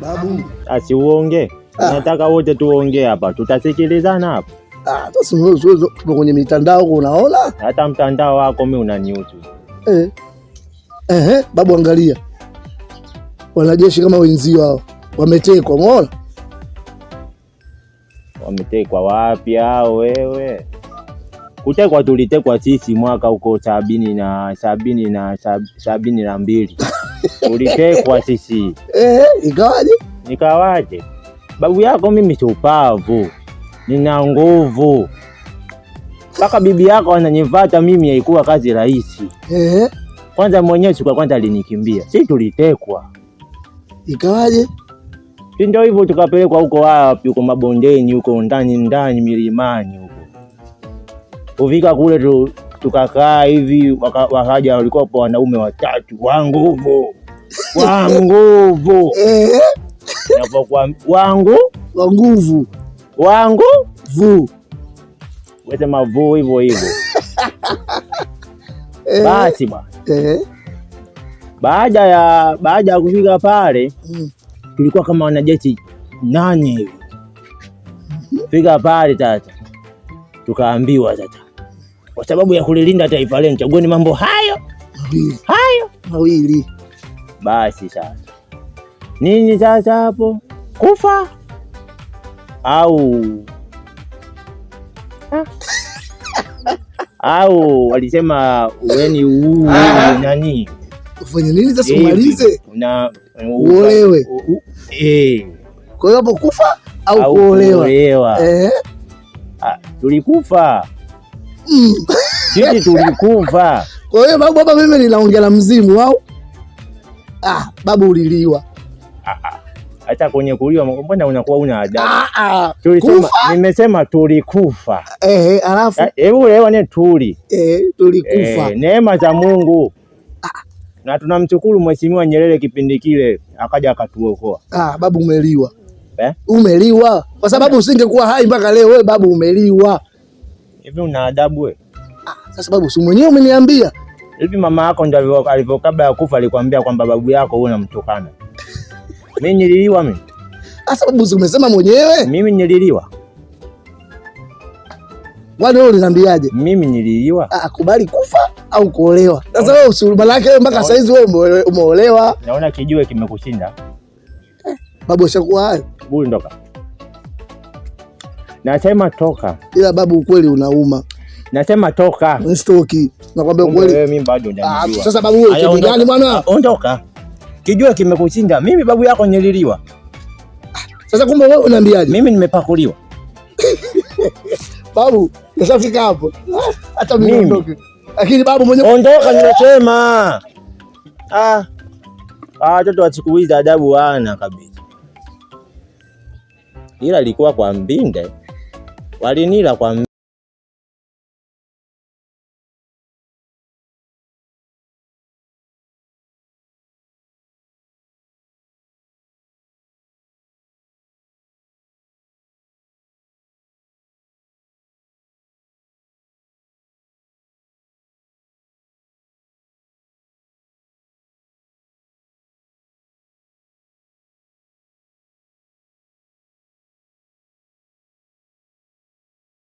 Babu. Asiuonge. Nataka wote tuongee hapa. Tutasikilizana hapa. Sasa tupo kwenye mitandao unaona? Hata mtandao wako mimi unanihusu. Babu angalia. Wanajeshi kama wenzio hao wametekwa, umeona? Wametekwa wapi hao wewe? Kutekwa tulitekwa sisi mwaka huko 72. Tulitekwa sisi. Ikawaje? Nikawaje? Babu yako mimi shupavu. Nina nguvu. Mpaka bibi yako ananifuata mimi haikuwa kazi rahisi. Kwanza mwenyewe siku kwanza alinikimbia. Sisi tulitekwa. Ikawaje? Ndio hivyo tukapelekwa huko wapi huko mabondeni huko ndani milimani huko. Kufika kule tukakaa hivi wakaja walikuwa wanaume 3 wa nguvu. Napokuwa wangu wesema vu hivyo. Basi bwana. Baada ya kufika pale tulikuwa kama wanajeshi 8 hivi. Fika pale tata. Tukaambiwa tata, kwa sababu ya kulilinda taifa lenu chagueni mambo hayo mawili. Basi sasa nini sasa hapo? Kufa au walisema uweni nani ufanye nini sasa umalize uolewe. Kwa hiyo hapo kufa au kuolewa. Tulikufa. Sisi tulikufa. Kwa hiyo babu, hapa mimi ninaongea na mzimu au? Babu uliliwa. Hata kwenye kuliwa mbona unakuwa una adabu? Nimesema tulikufa. Alafu hebu leo ni tulikufa. Neema za Mungu. Na tunamshukuru Mheshimiwa Nyerere kipindi kile akaja akatuokoa. Babu umeliwa. Umeliwa. Kwa sababu usingekuwa hai mpaka leo wewe babu umeliwa. Hivi una adabu wewe? Sasa babu si mwenyewe umeniambia. Hivi mama yako ndio alivyo kabla ya kufa alikwambia kwamba babu yako wewe unamtukana. Mimi nililiwa mimi. Sasa babu si umesema mwenyewe? Mimi nililiwa. Wewe uliniambiaje? Mimi nililiwa. Kubali kufa au kuolewa. Sasa wewe usimalaki mpaka saizi wewe umeolewa. Naona kijue kimekushinda. Babu ushakuwa hai. Buli ndoka. Nasema toka. Ila babu ukweli unauma. Nasema toka. Stoki. Nakwambia ukweli. Wewe mimi bado ndanijua. Sasa babu wewe kitu gani bwana? Ondoka. Kijua kimekushinda. Mimi babu yako nililiwa. Sasa kumbe wewe unaniambiaje? Mimi nimepakuliwa. Babu, nishafika hapo. Hata mimi ondoke. Lakini babu mwenyewe ondoka nimesema. Watoto wa siku hizi adabu wana kabisa. Ila ilikuwa kwa mbinde. Walinila kwa